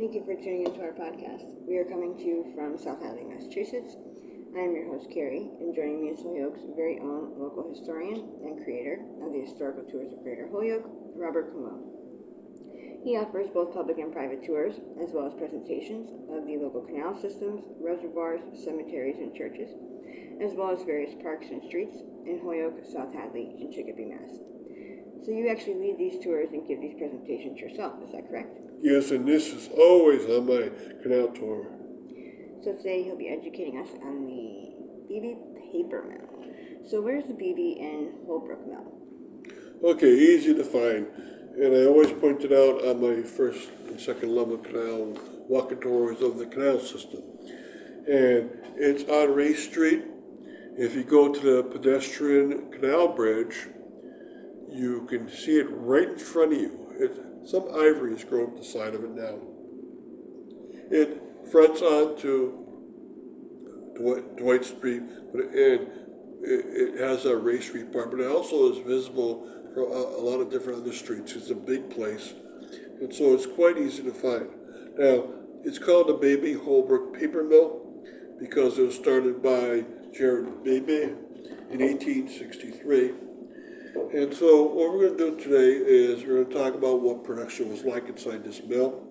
Thank you for tuning into our podcast. We are coming to you from South Hadley, Massachusetts. I am your host, Carrie, and joining me is Holyoke's very own local historian and creator of the Historical Tours of Greater Holyoke, Robert Kummo. He offers both public and private tours, as well as presentations of the local canal systems, reservoirs, cemeteries, and churches, as well as various parks and streets in Holyoke, South Hadley, and Chicopee, Mass. So you actually lead these tours and give these presentations yourself, is that correct? Yes, and this is always on my canal tour. So today he'll be educating us on the Beebe paper mill. So where's the Beebe and Holbrook mill? Okay, easy to find. And I always point it out on my first and second level canal walking tours of the canal system. And it's on Race Street. If you go to the pedestrian canal bridge, you can see it right in front of you. Some ivory has grown up the side of it now. It fronts onto Dwight Street, and it has a Race Street part, but it also is visible from a lot of different other streets. It's a big place, and so it's quite easy to find. Now, it's called the Beebe Holbrook Paper Mill because it was started by Jared Beebe in 1863. And so what we're going to do today is we're going to talk about what production was like inside this mill.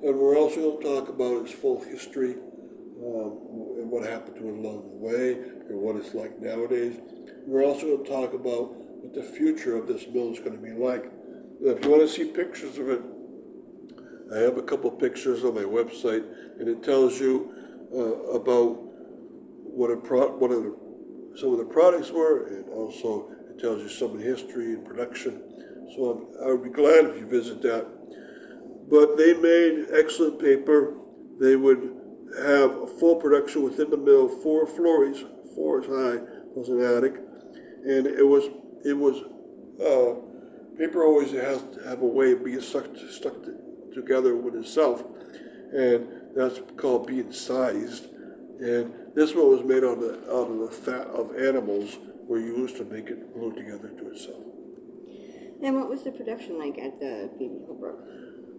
And we're also going to talk about its full history and what happened to it along the way and what it's like nowadays. We're also going to talk about what the future of this mill is going to be like. Now, if you want to see pictures of it, I have a couple pictures on my website, and it tells you about some of the products were, and also it tells you some of the history and production. So I would be glad if you visit that. But they made excellent paper. They would have a full production within the mill, 4 floors high, was an attic, and it was paper always has to have a way of being stuck together with itself, and that's called being sized. And this one was made out of the fat of animals were used to make it glue together to itself. And what was the production like at the Beebe Holbrook?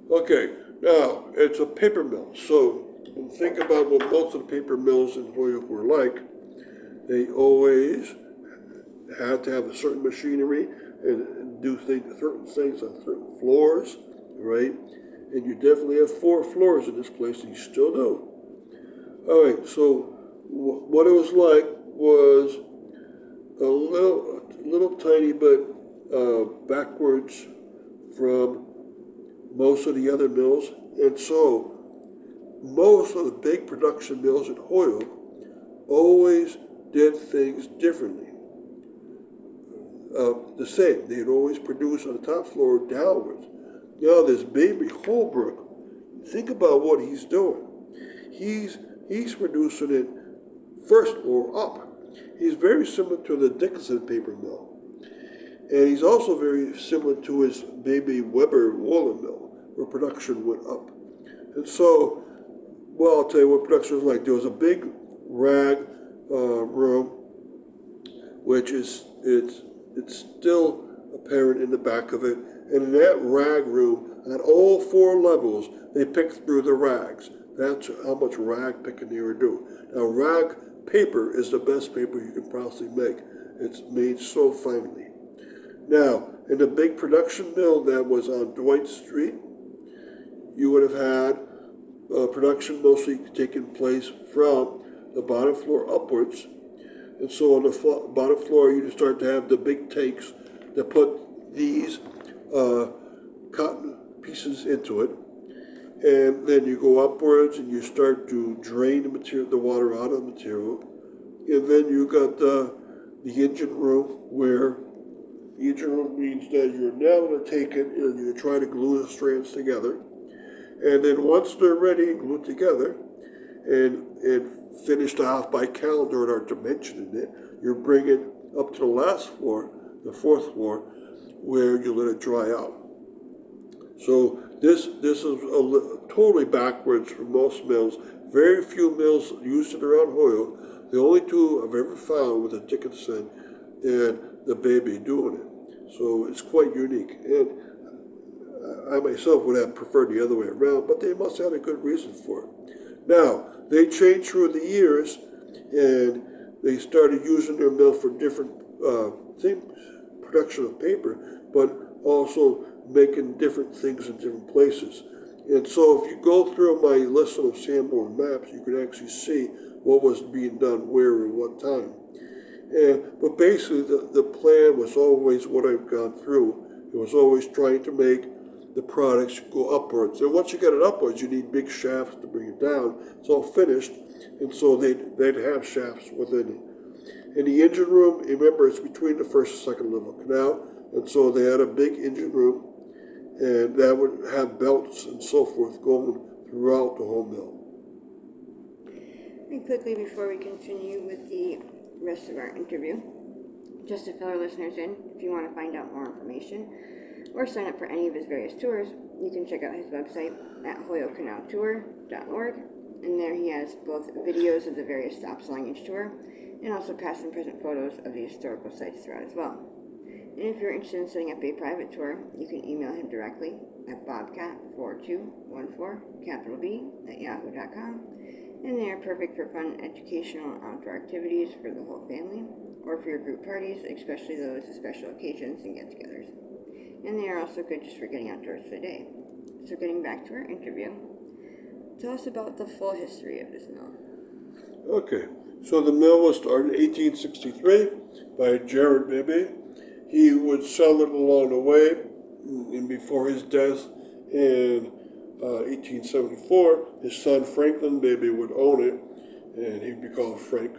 Okay, now it's a paper mill. So think about what most of the paper mills in Holyoke were like. They always had to have a certain machinery and do certain things on certain floors, right? And you definitely have 4 floors in this place, and you still do. All right, so what it was like was a little tiny bit backwards from most of the other mills, and so most of the big production mills in Holyoke always did things differently. The same, they'd always produce on the top floor downwards. Now this Beebe Holbrook, think about what he's doing. He's producing it first floor up. He's very similar to the Dickinson paper mill. And he's also very similar to his Beebe Weber woolen mill, where production went up. And so, well, I'll tell you what production was like. There was a big rag room, which it's still apparent in the back of it. And in that rag room, at all 4 levels, they picked through the rags. That's how much rag picking they were doing. Now, rag paper is the best paper you can possibly make. It's made so finely. Now, in the big production mill that was on Dwight Street, you would have had production mostly taking place from the bottom floor upwards. And so on the bottom floor, you start to have the big tanks that put these cotton pieces into it. And then you go upwards and you start to drain the water out of the material. And then you got the engine room, where the engine room means that you're now going to take it and you try to glue the strands together. And then once they're ready and glued together and finished off by calendar and are dimensioning it, you bring it up to the last floor, the 4th floor, where you let it dry out. So this is totally backwards from most mills. Very few mills used it around Holyoke. The only 2 I've ever found were the Dickinson and the Beebe doing it. So it's quite unique. And I myself would have preferred the other way around, but they must have had a good reason for it. Now, they changed through the years, and they started using their mill for different things, production of paper, but also making different things in different places. And so if you go through my list of Sanborn maps, you can actually see what was being done where and what time. But basically, the plan was always what I've gone through. It was always trying to make the products go upwards. And once you get it upwards, you need big shafts to bring it down. It's all finished, and so they'd have shafts within it. In the engine room, remember, it's between the first and second level canal, and so they had a big engine room, and that would have belts and so forth going throughout the whole mill. And quickly, before we continue with the rest of our interview, just to fill our listeners in, if you want to find out more information or sign up for any of his various tours, you can check out his website at holyokecanaltour.org, and there he has both videos of the various stops along each tour and also past and present photos of the historical sites throughout as well. And if you're interested in setting up a private tour, you can email him directly at bobcat4214B@yahoo.com, and they are perfect for fun, educational, and outdoor activities for the whole family, or for your group parties, especially those with special occasions and get-togethers. And they are also good just for getting outdoors for the day. So getting back to our interview, tell us about the full history of this mill. Okay, so the mill was started in 1863 by Jared Beebe. He would sell it along the way, and before his death in 1874, his son Franklin Beebe would own it, and he'd be called Frank.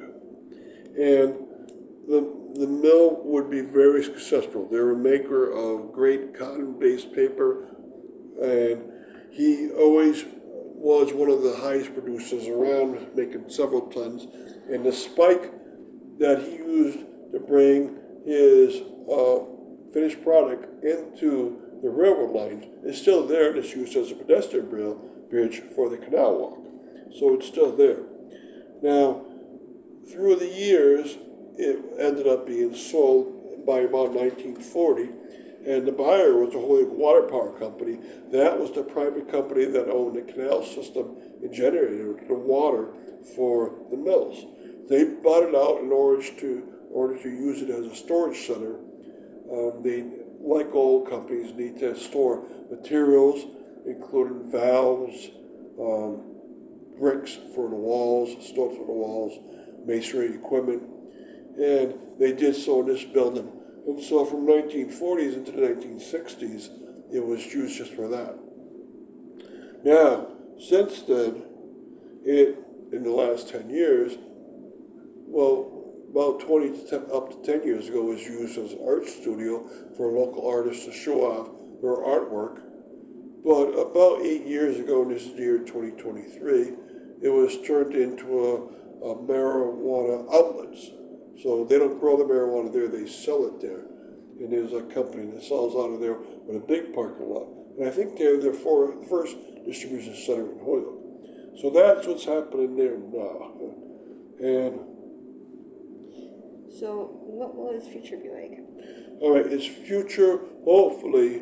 And the mill would be very successful. They're a maker of great cotton-based paper, and he always was one of the highest producers around, making several tons. And the spike that he used to bring his finished product into the railroad lines is still there, and it's used as a pedestrian bridge for the canal walk. So it's still there. Now, through the years, it ended up being sold by about 1940, and the buyer was the Holyoke Water Power Company. That was the private company that owned the canal system and generated the water for the mills. They bought it out in order to use it as a storage center. They, like all companies, need to store materials, including valves, bricks for the walls, studs for the walls, masonry equipment, and they did so in this building. And so from 1940s into the 1960s, it was used just for that. Now, since then, in the last 10 years, about 20 to up to 10 years ago, was used as an art studio for local artists to show off their artwork. But about 8 years ago, and this is the year 2023, it was turned into a marijuana outlets. So they don't grow the marijuana there, they sell it there. And there's a company that sells out of there with a big parking lot. And I think they're the first distribution center in Holyoke. So that's what's happening there now. And so what will his future be like? all right, its future, hopefully,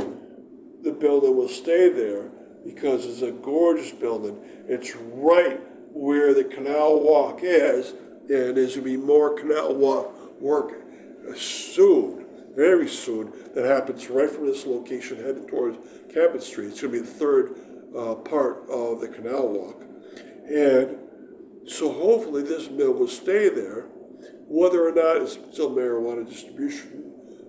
the building will stay there because it's a gorgeous building. It's right where the canal walk is, and there's going to be more canal walk work soon, very soon, that happens right from this location heading towards Cabot Street. It's going to be the third part of the canal walk. And so hopefully this mill will stay there. Whether or not it's still marijuana distribution,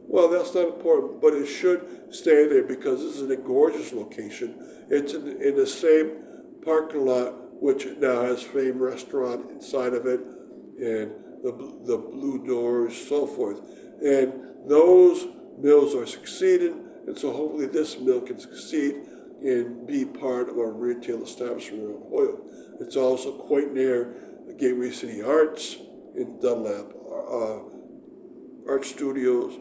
well, that's not important, but it should stay there because this is a gorgeous location. It's in the same parking lot, which now has Fame Restaurant inside of it, and the Blue Doors, so forth. And those mills are succeeding, and so hopefully this mill can succeed and be part of a retail establishment in Holyoke. It's also quite near the Gateway City Arts in Dunlap Art Studios,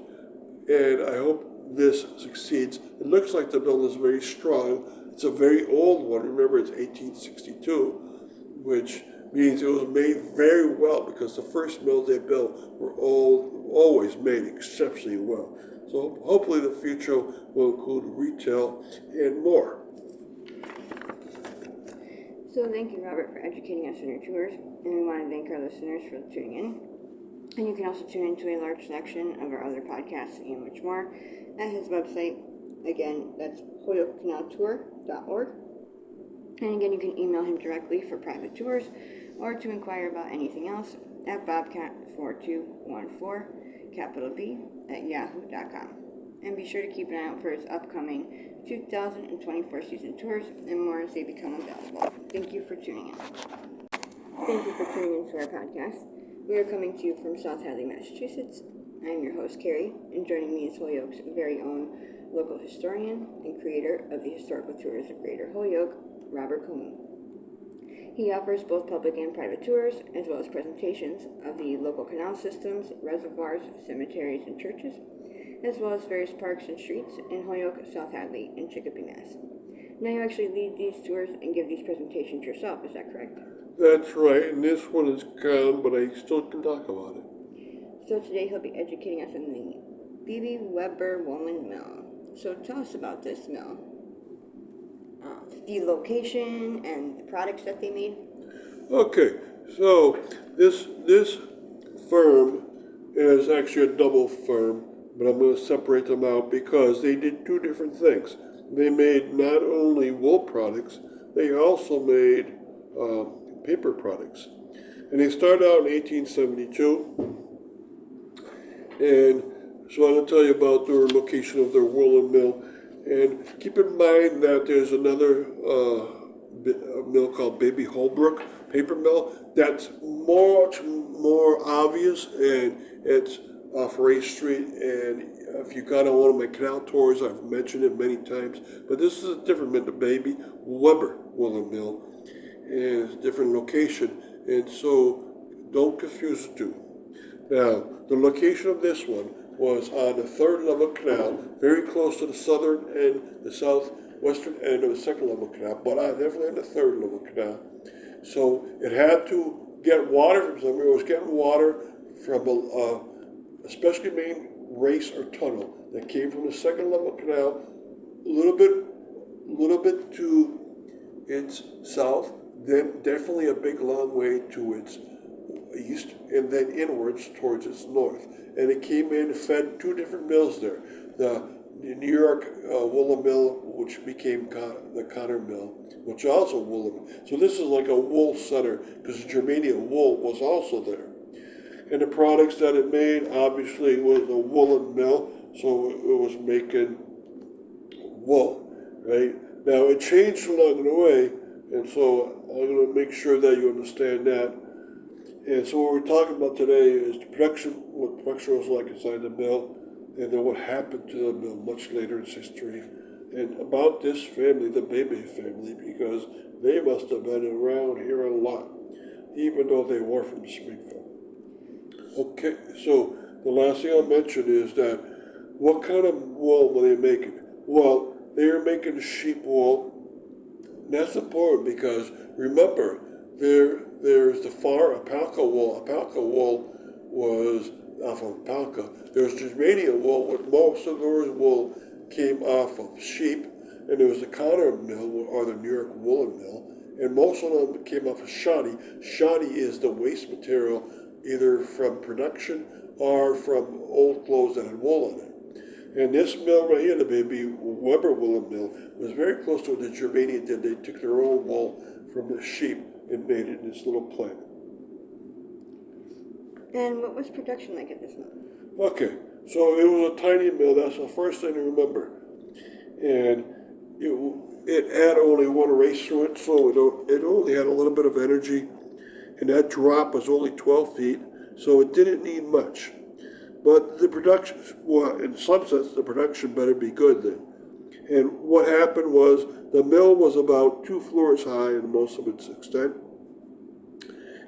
and I hope this succeeds. It looks like the building is very strong. It's a very old one. Remember, it's 1862, which means it was made very well because the first mills they built were always made exceptionally well. So hopefully the future will include retail and more. So thank you, Robert, for educating us on your tours, and we want to thank our listeners for tuning in. And you can also tune into a large selection of our other podcasts and much more at his website. Again, that's holyokecanaltour.org. And again, you can email him directly for private tours or to inquire about anything else at bobcat4214, capital B, at yahoo.com. And be sure to keep an eye out for his upcoming 2024 season tours and more as they become available. Thank you for tuning in. Thank you for tuning in to our podcast. We are coming to you from South Hadley, Massachusetts. I am your host, Carrie, and joining me is Holyoke's very own local historian and creator of the historical tours of Greater Holyoke, Robert Cohen. He offers both public and private tours, as well as presentations of the local canal systems, reservoirs, cemeteries, and churches, as well as various parks and streets in Holyoke, South Hadley, and Chicopee, Mass. Now you actually lead these tours and give these presentations yourself, is that correct? That's right, and this one is gone, but I still can talk about it. So today he'll be educating us on the Beebe Weber Woolen Mill. So tell us about this mill, the location and the products that they made. Okay, so this firm is actually a double firm, but I'm going to separate them out because they did two different things. They made not only wool products, they also made paper products. And they started out in 1872. And so I'm going to tell you about their location of their woolen mill. And keep in mind that there's another mill called Beebe Holbrook paper mill that's much more obvious, and it's off Race Street. And if you got on one of my canal tours, I've mentioned it many times. But this is a different mill, the Beebe Weber woolen mill, and it's a different location. And so don't confuse the two. Now, the location of this one was on the third level canal, very close to the southern and the southwestern end of the second level canal, but definitely on the third level canal. So it had to get water from somewhere. It was getting water from a specially made race or tunnel that came from the second level canal, a little bit to its south, then definitely a big long way to its east, and then inwards towards its north. And it came in, fed two different mills there. The New York woolen mill, which became the Connor mill, which also woolen. So this is like a wool center, because Germania wool was also there. And the products that it made, obviously, was a woolen mill, so it was making wool, right? Now, it changed along the way, and so I'm going to make sure that you understand that. And so what we're talking about today is the production, what production was like inside the mill, and then what happened to the mill much later in its history. And about this family, the Beebe family, because they must have been around here a lot, even though they were from Springfield. Okay, so the last thing I'll mention is that what kind of wool were they making? Well, they were making sheep wool. And that's important because remember, there's the far Apalca wool. Apalca wool was off of Apalca. There's Germania wool, but most of those wool came off of sheep. And there was the Connor mill, or the New York woolen mill, and most of them came off of shoddy. Shoddy is the waste material, either from production or from old clothes that had wool on it. And this mill right here, the Beebe Weber woolen mill, was very close to what the Germania did. They took their own wool from the sheep and made it in this little plant. And what was production like at this mill? Okay, so it was a tiny mill. That's the first thing to remember. And it had only one race through it, so it only had a little bit of energy. And that drop was only 12 feet, so it didn't need much. But the production, well, in some sense, the production better be good then. And what happened was the mill was about 2 floors high in most of its extent.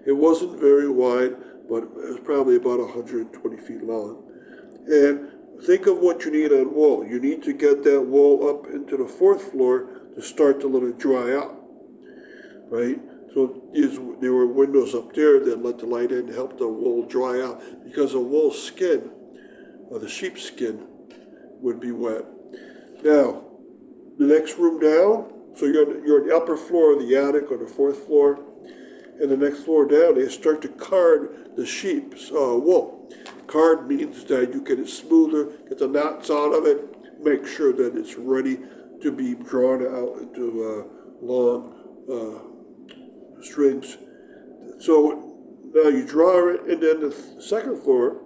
It wasn't very wide, but it was probably about 120 feet long. And think of what you need on wool. You need to get that wool up into the 4th floor to start to let it dry out, right? So there were windows up there that let the light in and help the wool dry out, because the wool skin, or the sheep skin, would be wet. Now, the next room down, so you're on the upper floor of the attic or the fourth floor, and the next floor down, they start to card the sheep's wool. Card means that you get it smoother, get the knots out of it, make sure that it's ready to be drawn out into long strings. So now you draw it, and then the second floor,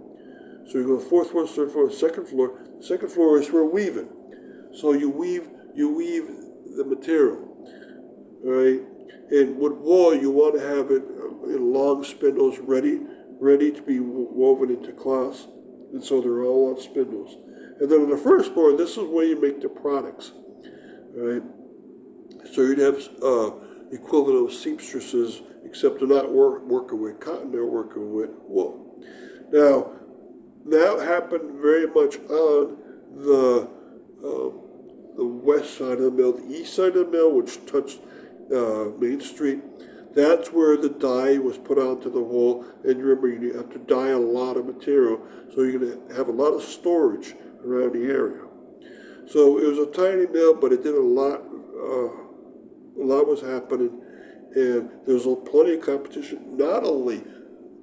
so you go fourth floor, third floor, second floor. Second floor is for weaving. So you weave the material, right? And with wool, you want to have it in long spindles, ready to be woven into cloths, and so they're all on spindles. And then on the first floor, this is where you make the products, right? So you'd have equivalent of seamstresses, except they're not working with cotton; they're working with wool. Now, that happened very much on the west side of the mill. The east side of the mill, which touched Main Street, that's where the dye was put onto the wool. And you remember, you have to dye a lot of material, so you're going to have a lot of storage around the area. So it was a tiny mill, but it did a lot. A lot was happening, and there was plenty of competition, not only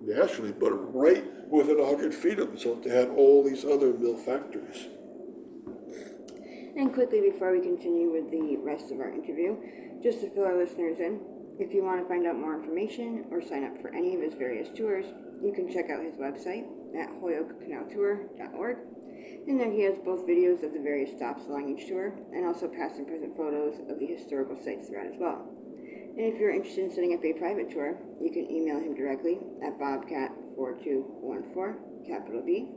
nationally, but right within 100 feet of them. So they had all these other mill factories. And quickly, before we continue with the rest of our interview, just to fill our listeners in, if you want to find out more information or sign up for any of his various tours, you can check out his website at holyokecanaltour.org. And there he has both videos of the various stops along each tour, and also past and present photos of the historical sites throughout as well. And if you're interested in setting up a private tour, you can email him directly at bobcat4214, capital B,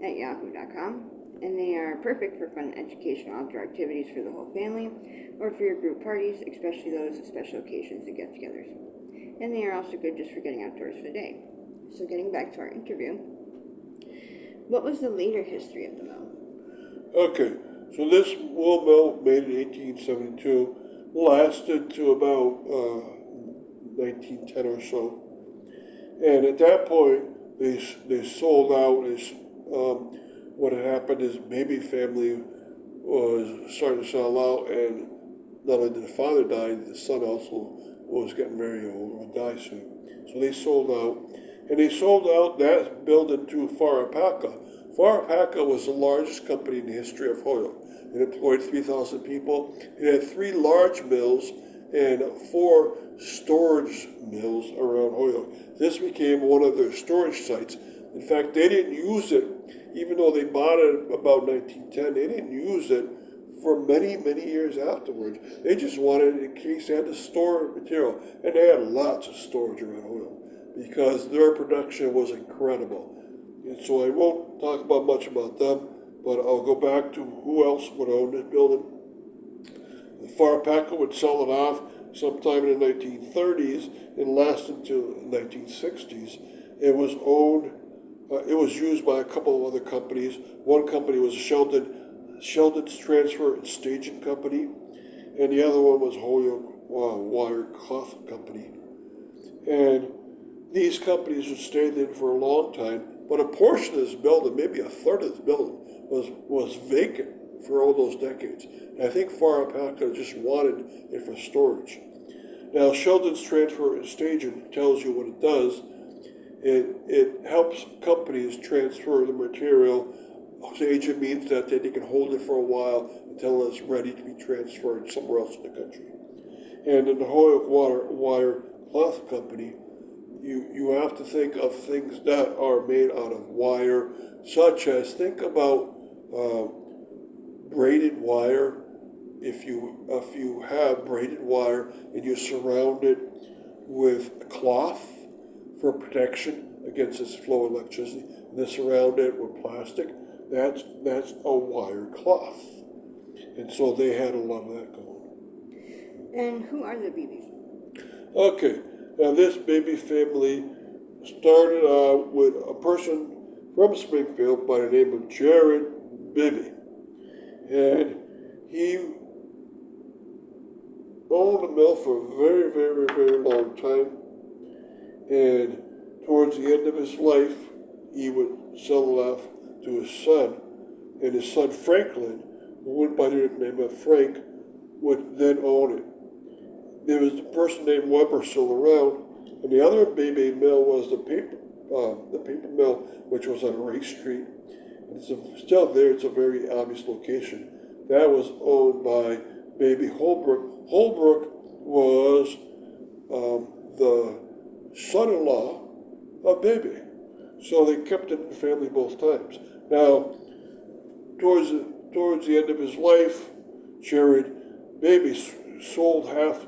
at yahoo.com. And they are perfect for fun educational outdoor activities for the whole family, or for your group parties, especially those special occasions and get-togethers. And they are also good just for getting outdoors for the day. So getting back to our interview, what was the later history of the mill? Okay, so this wool mill, made in 1872, lasted to about 1910 or so. And at that point, they sold out. What had happened is Beebe family was starting to sell out, and not only did the father die, the son also was getting very old, would die soon. So they sold out, and they sold out that building to Farapaka. Farapaka was the largest company in the history of Holyoke. It employed 3,000 people. It had 3 large mills and 4 storage mills around Holyoke. This became one of their storage sites. In fact, they didn't use it, even though they bought it about 1910, they didn't use it for many, many years afterwards. They just wanted it in case they had to store material. And they had lots of storage around Holyoke because their production was incredible. And so I won't talk about much about them, but I'll go back to who else would own this building. The Farapaka would sell it off sometime in the 1930s and last until the 1960s. It was owned. It was used by a couple of other companies. One company was Sheldon's Transfer and Staging Company, and the other one was Holyoke Wire Cloth Company. And these companies would stay there for a long time, but a portion of this building, maybe a third of this building, was vacant for all those decades. And I think Farapaka just wanted it for storage. Now, Sheldon's Transfer and Staging tells you what it does. It helps companies transfer the material. Staging means that they can hold it for a while until it's ready to be transferred somewhere else in the country. And in the Holyoke Wire Cloth Company, you have to think of things that are made out of wire, such as, think about braided wire. If you have braided wire and you surround it with cloth for protection against this flow of electricity, and then surround it with plastic, that's a wire cloth. And so they had a lot of that going. And who are the Beebes? Okay, now this Beebe family started out with a person from Springfield by the name of Jared Beebe. And he owned the mill for a very, very, very long time. And towards the end of his life, he would sell it off to his son, and his son Franklin, who went by the name of Frank, would then own it. There was a person named Weber still around, and the other Beebe mill was the paper mill, which was on Ray Street. It's still there. It's a very obvious location. That was owned by Beebe Holbrook. Holbrook was the son-in-law of Beebe, so they kept it in the family both times. Now, towards the end of his life, Jared Beebe sold half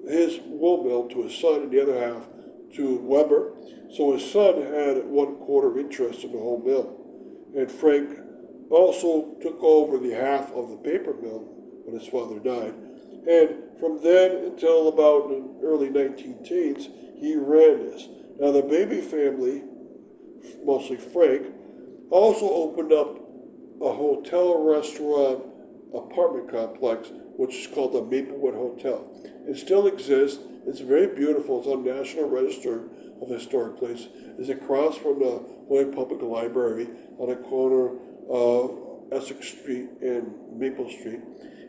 his wool mill to his son and the other half to Weber. So his son had 1/4 interest in the whole mill. And Frank also took over the half of the paper mill when his father died. And from then until about the early 19 teens, he ran this. Now the Beebe family, mostly Frank, also opened up a hotel, restaurant, apartment complex, which is called the Maplewood Hotel. It still exists. It's very beautiful. It's on National Register of Historic Places. It's across from the Holyoke Public Library on the corner of Essex Street and Maple Street.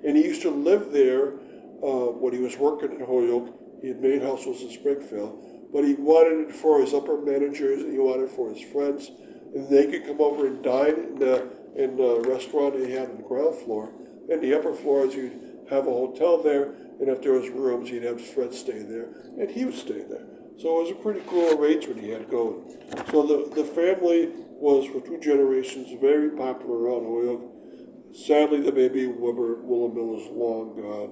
And he used to live there when he was working in Holyoke. He had made houses in Springfield, but he wanted it for his upper managers and he wanted it for his friends. And they could come over and dine in the restaurant he had on the ground floor. And the upper floors, you'd have a hotel there, and if there was rooms, he'd have his friends stay there, and he would stay there. So it was a pretty cool arrangement he had going. So the family was, for 2 generations, very popular around Holyoke. Sadly, the Beebe Weber Woolen Mill is long gone,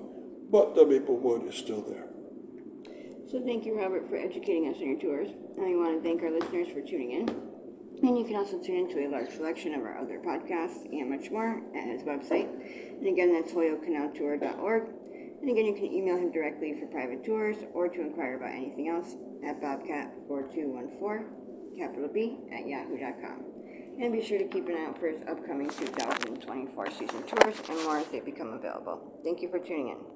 but the Maplewood is still there. So thank you, Robert, for educating us on your tours. And we want to thank our listeners for tuning in. And you can also tune into a large selection of our other podcasts and much more at his website. And again, that's holyokecanaltour.org. And again, you can email him directly for private tours or to inquire about anything else at bobcat4214, capital B, at yahoo.com. And be sure to keep an eye out for his upcoming 2024 season tours and more as they become available. Thank you for tuning in.